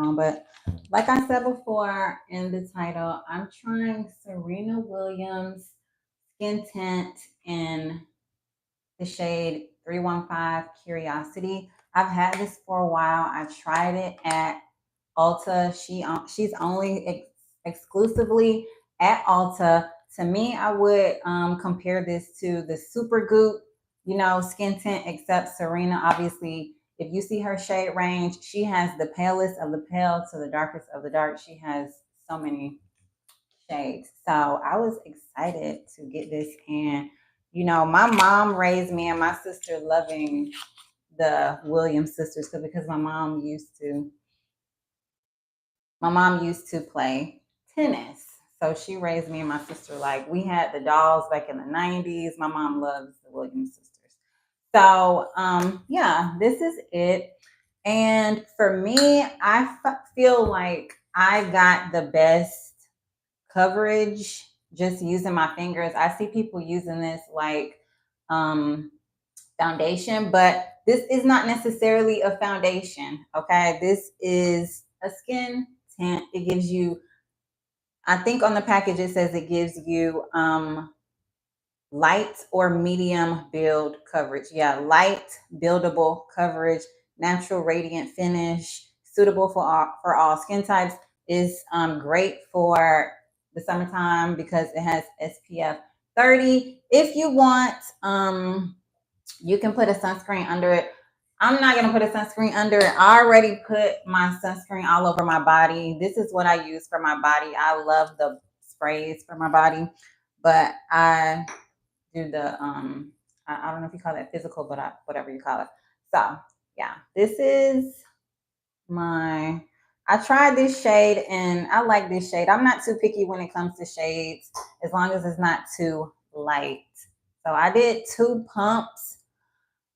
phone. But like I said before in the title, I'm trying Serena Williams Skin Tint in the shade 315 Curiosity. I've had this for a while. I tried it at Ulta. She's only exclusively at Ulta. To me, I would compare this to the Super Goop, skin tint, except Serena. Obviously, if you see her shade range, she has the palest of the pale to the darkest of the dark. She has so many shades. So I was excited to get this. And, my mom raised me and my sister loving the Williams sisters because my mom used to play tennis. So she raised me and my sister like we had the dolls back in the 90s. My mom loves the Williams sisters. So yeah, this is it. And for me, feel like I got the best coverage just using my fingers. I see people using this like foundation, but this is not necessarily a foundation. Okay, this is a skin tint. It gives you, I think on the package it says it gives you light or medium build coverage. Yeah, light buildable coverage, natural radiant finish, suitable for all skin types. Is great for the summertime because it has SPF 30. If you want, you can put a sunscreen under it. I'm not gonna put a sunscreen under it. I already put my sunscreen all over my body. This is what I use for my body. I love the sprays for my body, but I do the I don't know if you call that physical, but whatever you call it. So yeah, this is my I tried this shade and I like this shade. I'm not too picky when it comes to shades as long as it's not too light. So I did 2 pumps.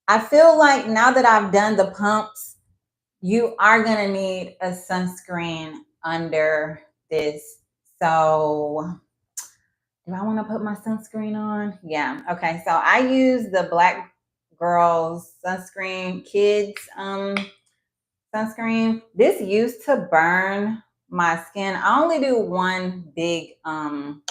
I feel like now that I've done the pumps, you are going to need a sunscreen under this. So do I want to put my sunscreen on? Yeah. Okay. So I use the Black Girls Sunscreen Kids sunscreen. This used to burn my skin. I only do one big line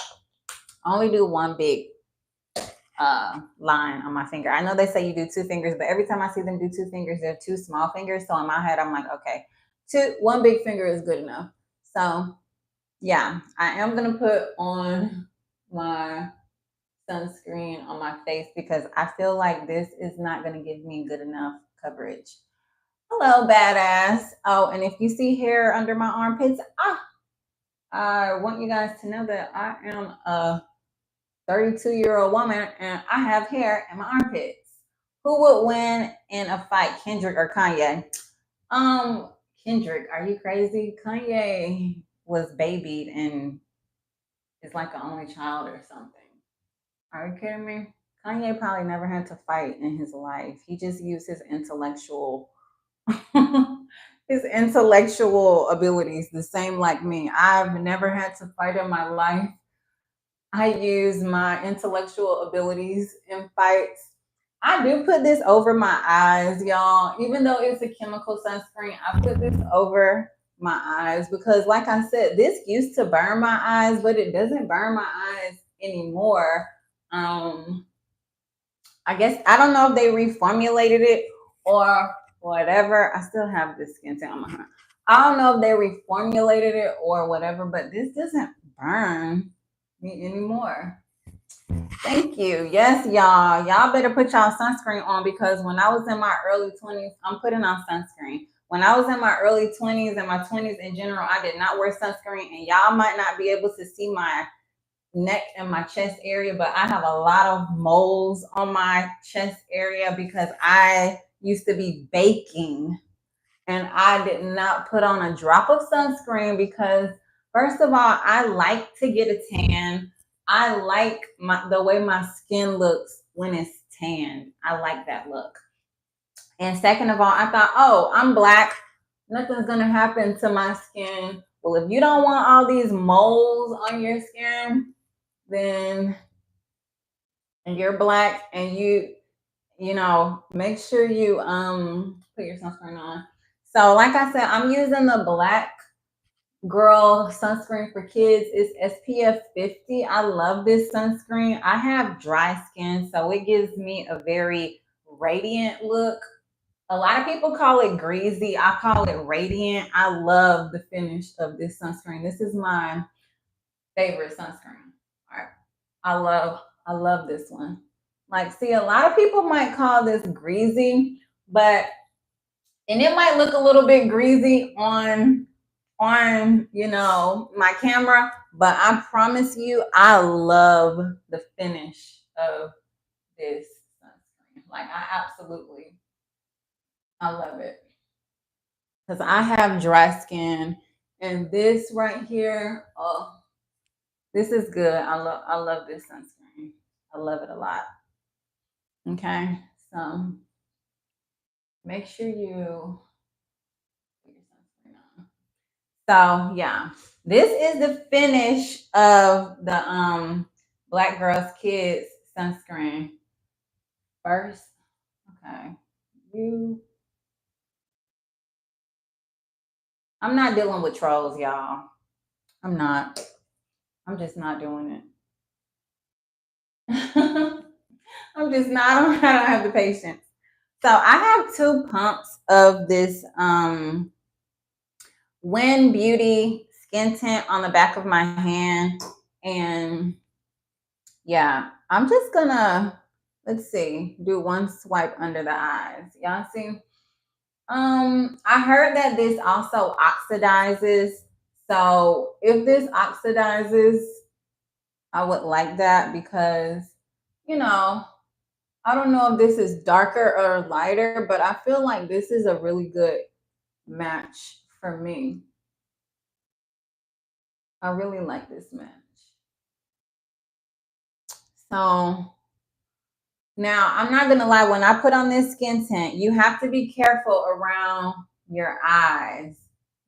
on my finger. I know they say you do 2 fingers, but every time I see them do 2 fingers, they're 2 small fingers. So in my head, I'm like, okay, one big finger is good enough. So yeah, I am gonna put on my sunscreen on my face because I feel like this is not gonna give me good enough coverage. Hello, badass. Oh, and if you see hair under my armpits, I want you guys to know that I am a 32-year-old woman and I have hair in my armpits. Who would win in a fight, Kendrick or Kanye? Kendrick, are you crazy? Kanye was babied and is like an only child or something. Are you kidding me? Kanye probably never had to fight in his life. He just used his intellectual his intellectual abilities the same like me. I've never had to fight in my life. I use my intellectual abilities in fights. I do put this over my eyes, y'all. Even though it's a chemical sunscreen, I put this over my eyes because, like I said, this used to burn my eyes, but it doesn't burn my eyes anymore. I guess I don't know if they reformulated it or whatever. I still have this skin tint on my hand. I don't know if they reformulated it or whatever, but this doesn't burn me anymore. Thank you. Yes, y'all. Y'all better put y'all sunscreen on because when I was in my early 20s, I'm putting on sunscreen. When I was in my early 20s and my 20s in general, I did not wear sunscreen. And y'all might not be able to see my neck and my chest area, but I have a lot of moles on my chest area because I used to be baking and I did not put on a drop of sunscreen because, first of all, I like to get a tan. I like the way my skin looks when it's tanned. I like that look. And second of all, I thought, oh, I'm Black. Nothing's going to happen to my skin. Well, if you don't want all these moles on your skin, then and you're Black and you know, make sure you put your sunscreen on. So, like I said, I'm using the Black Girl sunscreen for kids. It's SPF 50. I love this sunscreen. I have dry skin, so it gives me a very radiant look. A lot of people call it greasy. I call it radiant. I love the finish of this sunscreen. This is my favorite sunscreen. All right. I love this one. Like, see, a lot of people might call this greasy, but and it might look a little bit greasy on my camera, but I promise you, I love the finish of this sunscreen. Like, I love it because I have dry skin, and this right here, oh, this is good. I love this sunscreen. I love it a lot. Okay, so make sure you put your sunscreen on. So yeah, this is the finish of the Black Girls Kids sunscreen. First, okay, you. I'm not dealing with trolls, y'all. I'm not. I'm just not doing it. I'm just not. I don't have the patience. So I have two pumps of this WYN Beauty skin tint on the back of my hand, and yeah, I'm just gonna, let's see, do one swipe under the eyes. Y'all see? I heard that this also oxidizes. So if this oxidizes, I would like that because, you know, I don't know if this is darker or lighter, but I feel like this is a really good match for me. I really like this match. So now, I'm not gonna lie, when I put on this skin tint, you have to be careful around your eyes.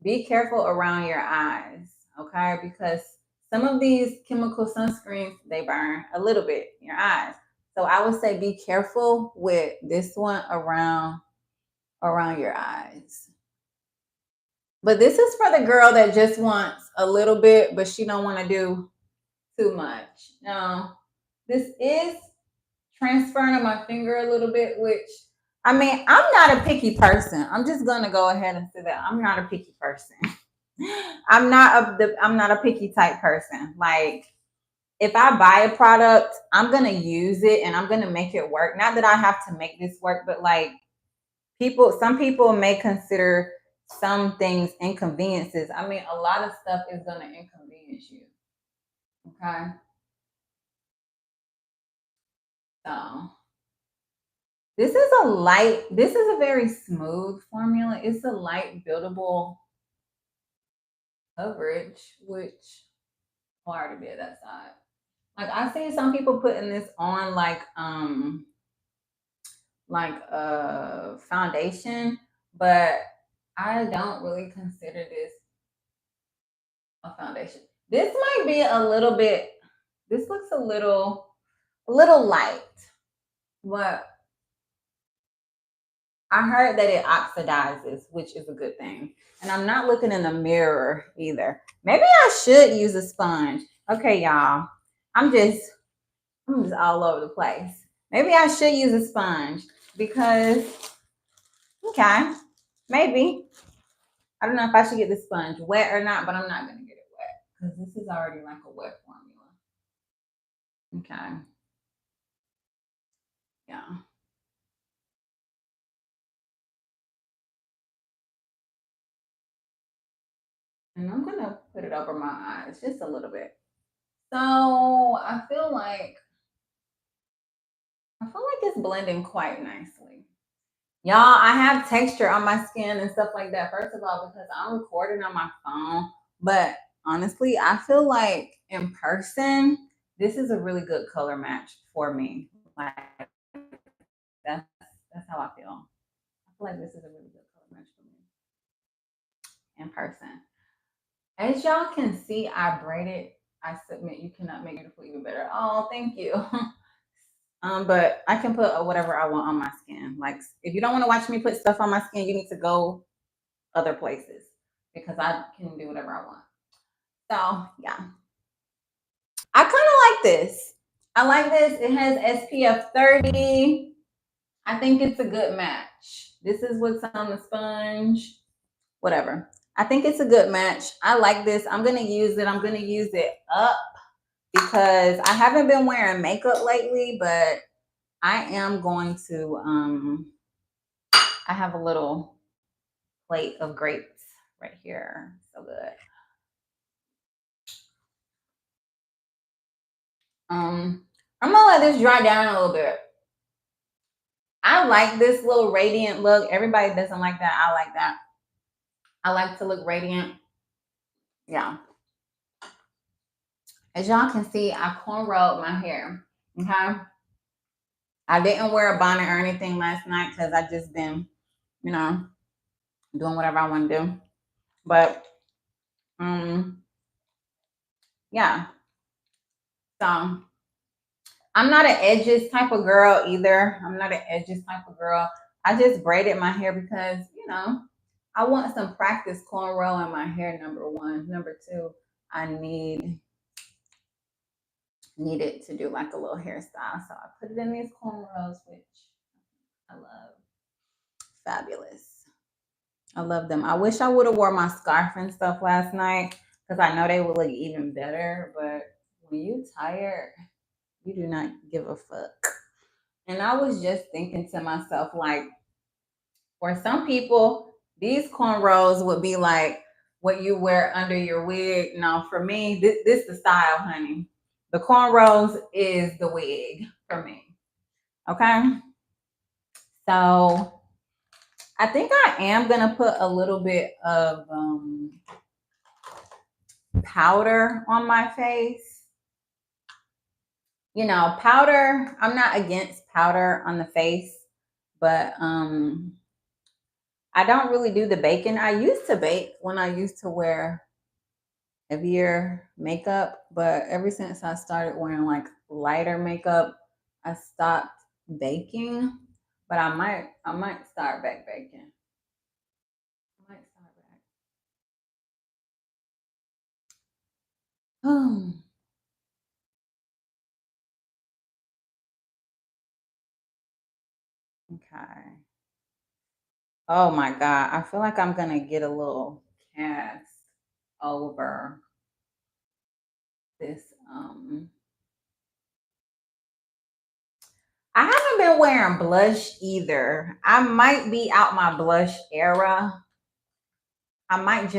Be careful around your eyes, okay? Because some of these chemical sunscreens, they burn a little bit in your eyes. So I would say be careful with this one around your eyes. But this is for the girl that just wants a little bit, but she don't want to do too much. Now, this is transferring on my finger a little bit, which I mean, I'm not a picky person. I'm just gonna go ahead and say that I'm not a picky person. I'm not a picky type person. Like if I buy a product, I'm gonna use it and I'm gonna make it work. Not that I have to make this work, but like some people may consider some things inconveniences. I mean, a lot of stuff is gonna inconvenience you. Okay. So this is a very smooth formula. It's a light buildable coverage, which I already did that side. Like I see some people putting this on like a foundation, but I don't really consider this a foundation. This might be a little bit, this looks a little light, but I heard that it oxidizes, which is a good thing. And I'm not looking in the mirror either. Maybe I should use a sponge. Okay, y'all. I'm just I'm just all over the place. Maybe I should use a sponge because okay, maybe. I don't know if I should get the sponge wet or not, but I'm not gonna get it wet because this is already like a wet formula. Okay. Yeah. And I'm gonna put it over my eyes just a little bit. So I feel like it's blending quite nicely. Y'all, I have texture on my skin and stuff like that. First of all, because I'm recording on my phone. But honestly, I feel like in person, this is a really good color match for me. Like that's that's how I feel. I feel like this is a really good color match for me in person. As y'all can see, I braided. I submit you cannot make it look even better. Oh, thank you. But I can put whatever I want on my skin. Like if you don't want to watch me put stuff on my skin, you need to go other places because I can do whatever I want. So yeah, I kind of like this. I like this. It has SPF 30. I think it's a good match. This is what's on the sponge. Whatever. I think it's a good match. I like this. I'm going to use it. I'm going to use it up because I haven't been wearing makeup lately, but I am going to, I have a little plate of grapes right here. So good. I'm gonna let this dry down a little bit. I like this little radiant look. Everybody doesn't like that. I like that. I like to look radiant. Yeah. As y'all can see, I cornrowed my hair. Okay. I didn't wear a bonnet or anything last night because I just been, you know, doing whatever I want to do. But yeah. So I'm not an edges type of girl either. I'm not an edges type of girl. I just braided my hair because, you know, I want some practice cornrow in my hair, number one. Number two, I needed to do like a little hairstyle. So I put it in these cornrows, which I love. Fabulous. I love them. I wish I would have wore my scarf and stuff last night because I know they would look even better. But when you tired, you do not give a fuck. And I was just thinking to myself, like, for some people, these cornrows would be like what you wear under your wig. No, for me, this the style, honey. The cornrows is the wig for me. Okay. So I think I am gonna put a little bit of powder on my face. You know, powder, I'm not against powder on the face, but I don't really do the baking. I used to bake when I used to wear heavier makeup, but ever since I started wearing like lighter makeup, I stopped baking. But I might start back baking. I might start back. Okay. Oh my God. I feel like I'm gonna get a little cast over this. I haven't been wearing blush either. I might be out my blush era. I might just